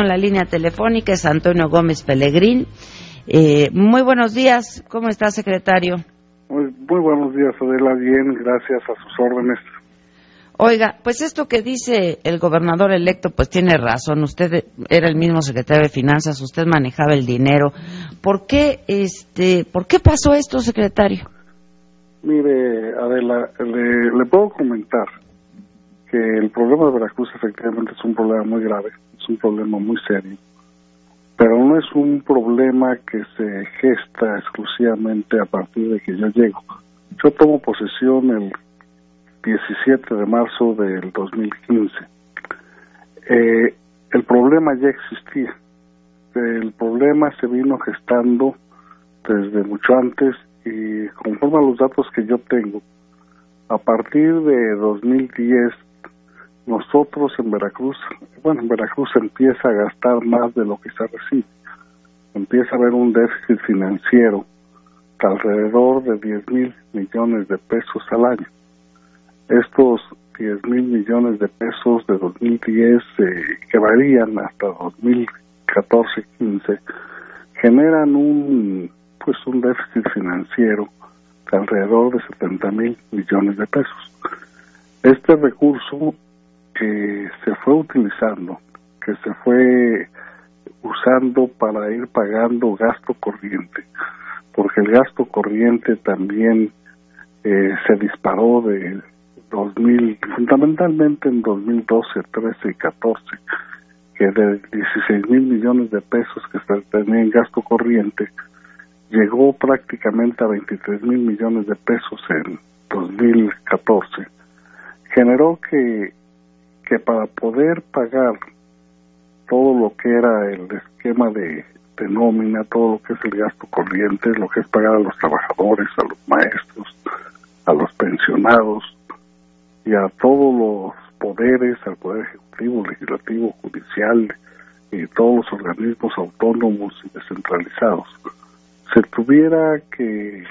En la línea telefónica es Antonio Gómez Pelegrín. Muy buenos días, ¿cómo está, secretario? Muy buenos días, Adela, bien, gracias, a sus órdenes. Oiga, pues esto que dice el gobernador electo, pues tiene razón, usted era el mismo secretario de Finanzas, usted manejaba el dinero. ¿Por qué pasó esto, secretario? Mire, Adela, le puedo comentar que el problema de Veracruz efectivamente es un problema muy grave, es un problema muy serio, pero no es un problema que se gesta exclusivamente a partir de que yo llego. Yo tomo posesión el 17 de marzo del 2015. El problema ya existía. El problema se vino gestando desde mucho antes y conforme a los datos que yo tengo, a partir de 2010, nosotros en Veracruz empieza a gastar más de lo que se recibe. Empieza a haber un déficit financiero de alrededor de 10,000 millones de pesos al año. Estos 10,000 millones de pesos de 2010, que varían hasta 2014-15, generan un déficit financiero de alrededor de 70,000 millones de pesos. Este recurso que se fue utilizando, que se fue usando para ir pagando gasto corriente, porque el gasto corriente también se disparó de 2000, fundamentalmente en 2012, 13 y 14, que de 16,000 millones de pesos que se tenía en gasto corriente, llegó prácticamente a 23,000 millones de pesos en 2014. Generó que para poder pagar todo lo que era el esquema de nómina, todo lo que es el gasto corriente, lo que es pagar a los trabajadores, a los maestros, a los pensionados y a todos los poderes, al Poder Ejecutivo, Legislativo, Judicial y todos los organismos autónomos y descentralizados, se tuviera que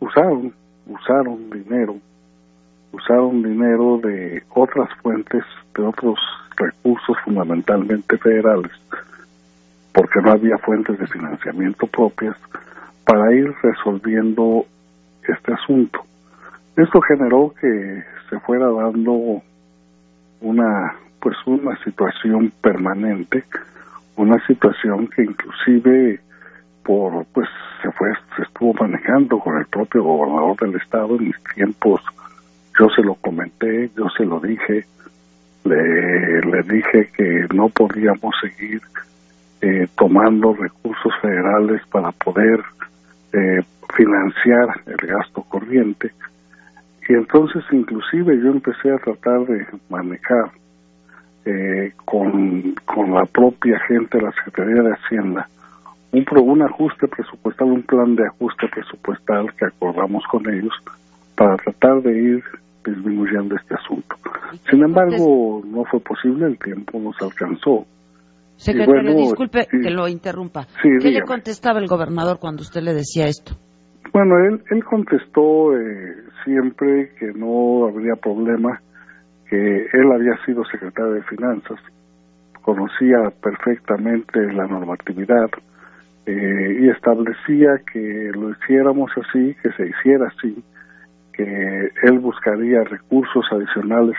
usaron dinero de otras fuentes, de otros recursos fundamentalmente federales, porque no había fuentes de financiamiento propias, para ir resolviendo este asunto. Esto generó que se fuera dando una situación permanente, una situación que inclusive se estuvo manejando con el propio gobernador del estado en mis tiempos. Yo se lo comenté, yo se lo dije, le dije que no podíamos seguir tomando recursos federales para poder financiar el gasto corriente. Y entonces inclusive yo empecé a tratar de manejar con la propia gente de la Secretaría de Hacienda un ajuste presupuestal, un plan de ajuste presupuestal que acordamos con ellos para tratar de ir disminuyendo este asunto. Sin embargo, no fue posible, el tiempo nos alcanzó. Secretario, disculpe que lo interrumpa. Sí, ¿Qué dígame. le contestaba el gobernador cuando usted le decía esto? Bueno, él contestó siempre que no habría problema, que él había sido secretario de Finanzas, conocía perfectamente la normatividad y establecía que lo hiciéramos así, que se hiciera así, que él buscaría recursos adicionales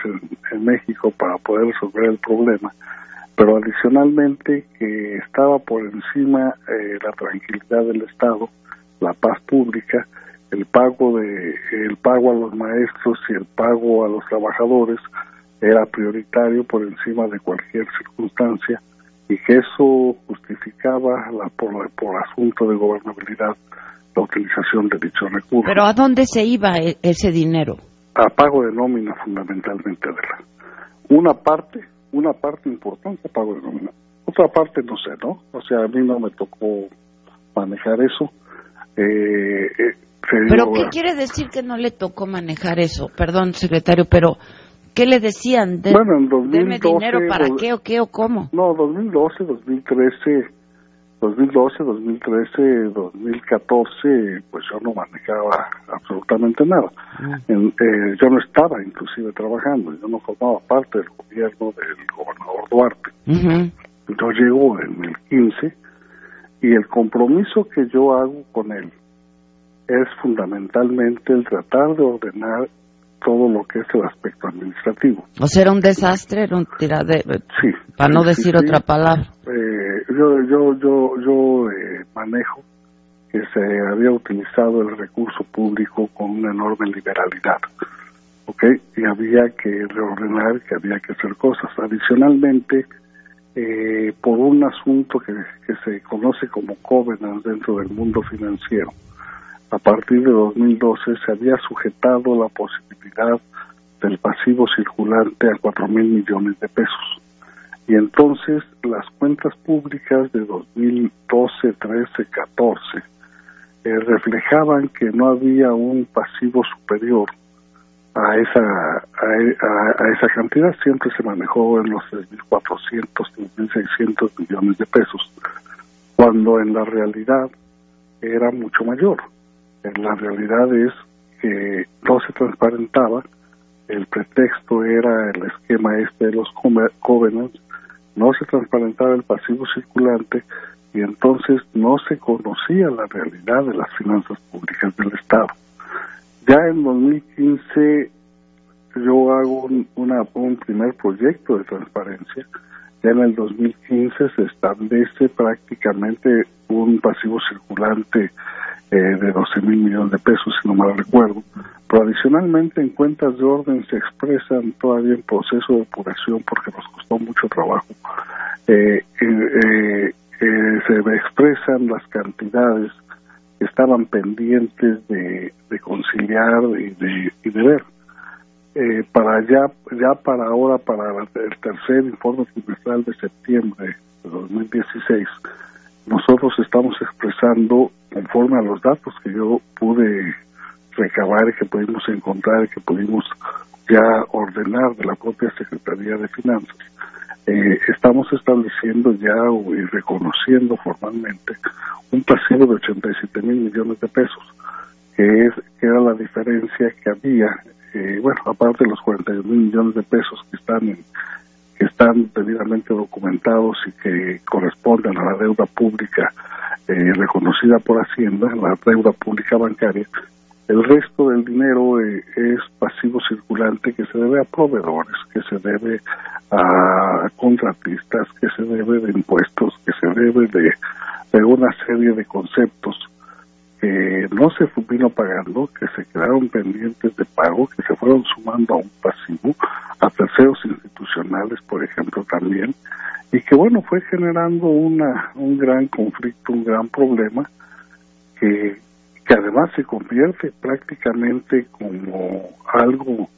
en México para poder resolver el problema, pero adicionalmente que estaba por encima la tranquilidad del Estado, la paz pública, el pago a los maestros y el pago a los trabajadores era prioritario por encima de cualquier circunstancia, y que eso justificaba por asunto de gobernabilidad la utilización de dicho recurso. ¿Pero a dónde se iba ese dinero? A pago de nómina, fundamentalmente, una parte importante a pago de nómina, otra parte no sé, ¿no? O sea, a mí no me tocó manejar eso. ¿Pero qué quiere decir que no le tocó manejar eso? Perdón, secretario, pero ¿qué le decían? Bueno, en 2012... ¿Deme dinero para qué o qué o cómo? No, 2012, 2013, 2014, pues yo no manejaba absolutamente nada. Yo no estaba inclusive trabajando, yo no formaba parte del gobierno del gobernador Duarte. Yo llego en el 15 y el compromiso que yo hago con él es fundamentalmente el tratar de ordenar todo lo que es el aspecto administrativo. O sea, era un desastre, era un sí, para no decir otra palabra. Yo manejo que se había utilizado el recurso público con una enorme liberalidad, ¿ok? Y había que reordenar, que había que hacer cosas. Adicionalmente, por un asunto que se conoce como covenant dentro del mundo financiero, a partir de 2012 se había sujetado la posibilidad del pasivo circulante a 4,000 millones de pesos. Y entonces las cuentas públicas de 2012, 13, 14 reflejaban que no había un pasivo superior a esa cantidad. Siempre se manejó en los 3.400, 3.600 millones de pesos, cuando en la realidad era mucho mayor. La realidad es que no se transparentaba, el pretexto era el esquema de los covenants, no se transparentaba el pasivo circulante y entonces no se conocía la realidad de las finanzas públicas del Estado. Ya en 2015 yo hago un primer proyecto de transparencia. Ya en el 2015 se establece prácticamente un pasivo circulante de 12,000 millones de pesos, si no mal recuerdo. Pero adicionalmente en cuentas de orden se expresan todavía en proceso de depuración porque nos costó mucho trabajo. Se expresan las cantidades que estaban pendientes de conciliar y de ver. Para el tercer informe trimestral de septiembre de 2016, nosotros estamos expresando, conforme a los datos que yo pude recabar y que pudimos encontrar y que pudimos ya ordenar de la propia Secretaría de Finanzas, estamos estableciendo ya y reconociendo formalmente un pasivo de 87,000 millones de pesos, que era la diferencia que había, aparte de los 41,000 millones de pesos que están debidamente documentados y que corresponden a la deuda pública reconocida por Hacienda, la deuda pública bancaria. El resto del dinero es pasivo circulante que se debe a proveedores, que se debe a contratistas, que se debe de impuestos, que se debe de una serie de conceptos que no se vino pagando, que se quedaron pendientes de pago, que se fueron sumando a un pasivo, a terceros institucionales, por ejemplo, también, y que fue generando un gran conflicto, un gran problema, que además se convierte prácticamente como algo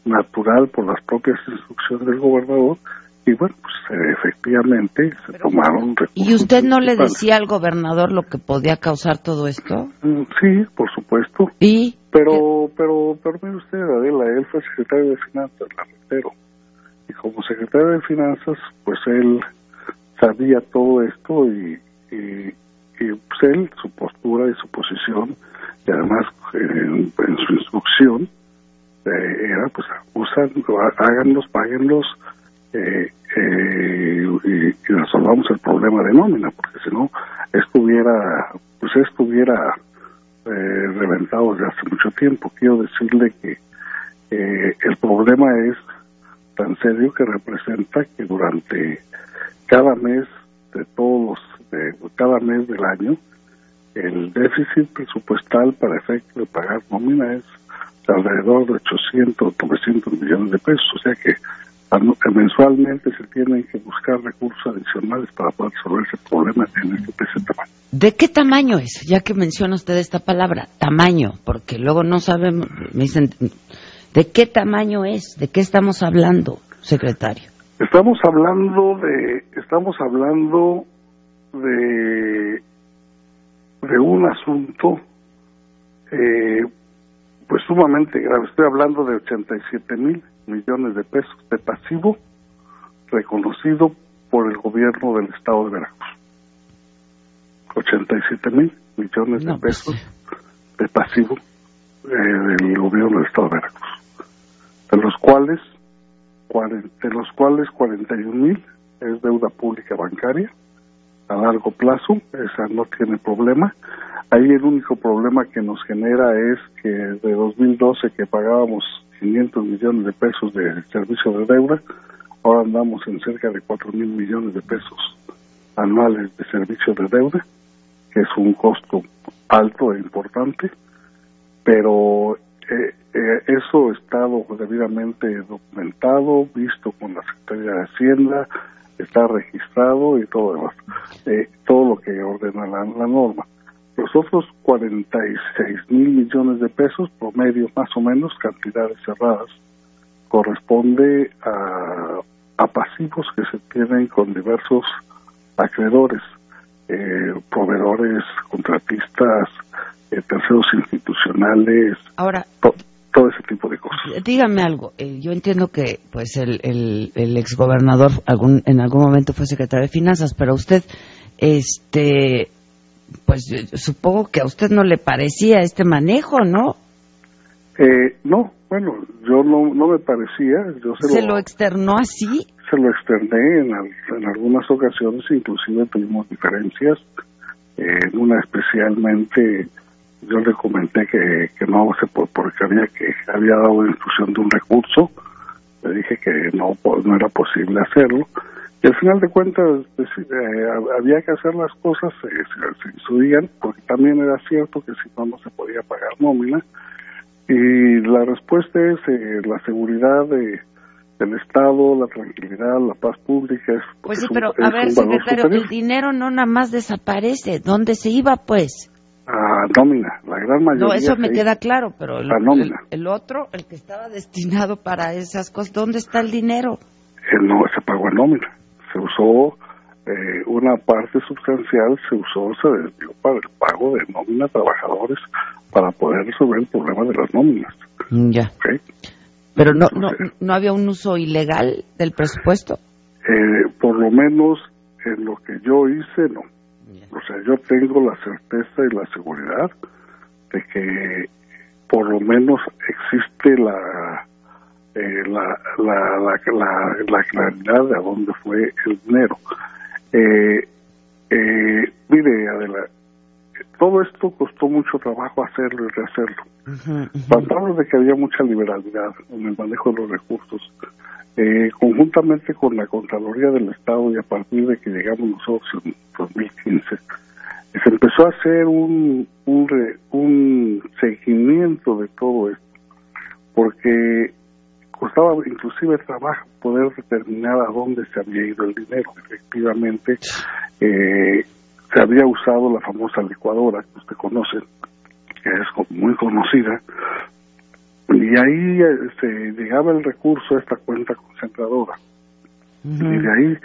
natural por las propias instrucciones del gobernador, y efectivamente se tomaron recursos. ¿Y usted no le decía al gobernador lo que podía causar todo esto? Sí, por supuesto. ¿Y? Pero mire usted, Adela, él fue secretario de Finanzas, la reitero. Y como secretario de Finanzas, pues él sabía todo esto y él, su postura y su posición, y además en su instrucción, era háganlos, páguenlos, y resolvamos el problema de nómina, porque si no, estuviera reventado desde hace mucho tiempo. Quiero decirle que el problema es tan serio que representa que durante cada mes cada mes del año, el déficit presupuestal para efecto de pagar nómina es alrededor de 800 o 900 millones de pesos, o sea que mensualmente se tienen que buscar recursos adicionales para poder resolver ese problema en ese tamaño. ¿De qué tamaño es? Ya que menciona usted esta palabra, tamaño, porque luego no sabemos, me dicen, ¿de qué tamaño es? ¿De qué estamos hablando, secretario? Estamos hablando de un asunto sumamente grave. Estoy hablando de 87,000 millones de pesos de pasivo reconocido por el gobierno del estado de Veracruz. 87,000 millones de pesos de pasivo del gobierno del estado de Veracruz, de los cuales 41,000 es deuda pública bancaria a largo plazo, esa no tiene problema. Ahí el único problema que nos genera es que de 2012 que pagábamos 500 millones de pesos de servicio de deuda, ahora andamos en cerca de 4,000 millones de pesos anuales de servicio de deuda, que es un costo alto e importante, pero eso ha estado debidamente documentado, visto con la Secretaría de Hacienda, está registrado y todo demás, todo lo que ordena la norma. Los otros 46,000 millones de pesos, promedio más o menos, cantidades cerradas, corresponde a pasivos que se tienen con diversos acreedores, proveedores, contratistas, terceros institucionales, ahora todo ese tipo de cosas. Dígame algo, yo entiendo que pues el exgobernador en algún momento fue secretario de Finanzas, pero usted pues supongo que a usted no le parecía este manejo, ¿no? No, bueno, yo no me parecía. Yo ¿Se lo externó así? Se lo externé en algunas ocasiones, inclusive tuvimos diferencias. En una especialmente, yo le comenté que no se porque había dado instrucción de un recurso. Le dije que no era posible hacerlo. Y al final de cuentas había que hacer las cosas, se subían, porque también era cierto que si no se podía pagar nómina. Y la respuesta es la seguridad del Estado, la tranquilidad, la paz pública. Pues sí, pero a ver, secretario, el dinero no nada más desaparece. ¿Dónde se iba, pues? A nómina, la gran mayoría. No, eso me queda claro, pero el otro, el que estaba destinado para esas cosas, ¿dónde está el dinero? No, se pagó a nómina. Se usó una parte sustancial, se desvió para el pago de nómina a trabajadores para poder resolver el problema de las nóminas. Ya. ¿Okay? Pero no había un uso ilegal del presupuesto. Por lo menos en lo que yo hice, no. O sea, yo tengo la certeza y la seguridad de que por lo menos existe la claridad de a dónde fue el dinero. Mire, Adela, todo esto costó mucho trabajo hacerlo y rehacerlo. Tratamos de que había mucha liberalidad en el manejo de los recursos, conjuntamente con la Contraloría del Estado, y a partir de que llegamos nosotros en 2015, se empezó a hacer un seguimiento de todo esto, porque costaba inclusive trabajo poder determinar a dónde se había ido el dinero. Efectivamente, se había usado la famosa licuadora que usted conoce, que es muy conocida, y ahí se llegaba el recurso a esta cuenta concentradora, y de ahí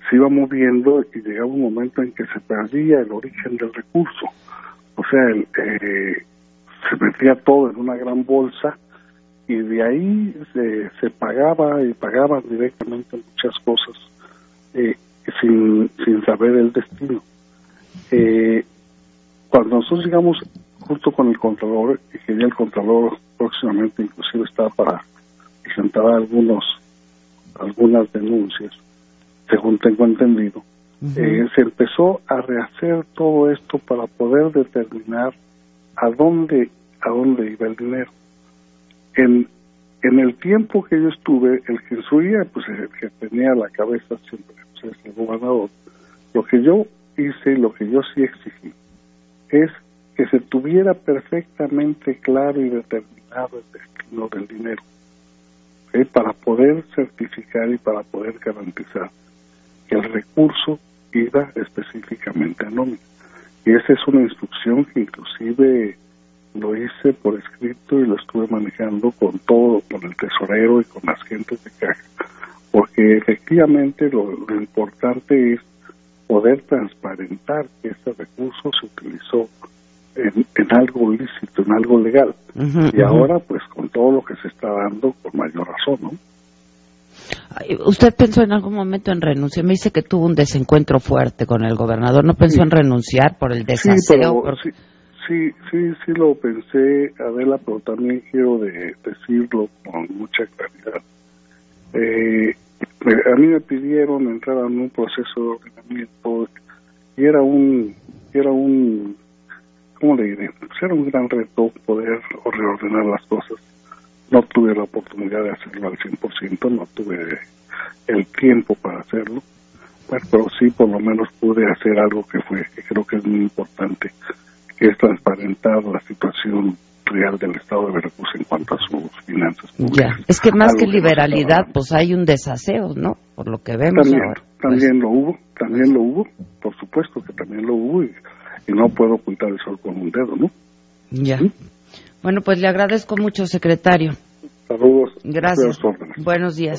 se iba moviendo y llegaba un momento en que se perdía el origen del recurso. O sea, se metía todo en una gran bolsa y de ahí se pagaba y pagaban directamente muchas cosas sin saber el destino. Cuando nosotros llegamos justo con el Contralor, y que ya el Contralor próximamente inclusive estaba para presentar algunas denuncias, según tengo entendido, se empezó a rehacer todo esto para poder determinar a dónde iba el dinero. En el tiempo que yo estuve, el que instruía, pues el que tenía la cabeza siempre, pues, es el gobernador. Lo que yo hice y lo que yo sí exigí es que se tuviera perfectamente claro y determinado el destino del dinero, para poder certificar y para poder garantizar que el recurso iba específicamente a nómina. Y esa es una instrucción que inclusive lo hice por escrito y lo estuve manejando con el tesorero y con las gentes de caja, porque efectivamente lo importante es poder transparentar que ese recurso se utilizó en algo lícito, en algo legal. Y ahora, pues, con todo lo que se está dando, con mayor razón, ¿no? ¿Usted pensó en algún momento en renunciar? Me dice que tuvo un desencuentro fuerte con el gobernador. ¿No pensó en renunciar por el desaseo? Sí lo pensé, Adela, pero también quiero decirlo con mucha claridad. A mí me pidieron entrar en un proceso de ordenamiento y era un ¿cómo le diré? Pues era un gran reto poder reordenar las cosas. No tuve la oportunidad de hacerlo al 100%, no tuve el tiempo para hacerlo, pero sí por lo menos pude hacer algo que creo que es muy importante, que es transparentar la situación real del Estado de Veracruz en cuanto a sus finanzas públicas. Ya, es que más que liberalidad, pues hay un desaseo, ¿no? Por lo que vemos ahora. También lo hubo, por supuesto que también lo hubo, y no puedo ocultar el sol con un dedo, ¿no? Ya. ¿Sí? Bueno, pues le agradezco mucho, secretario. Saludos. Gracias. Buenos días.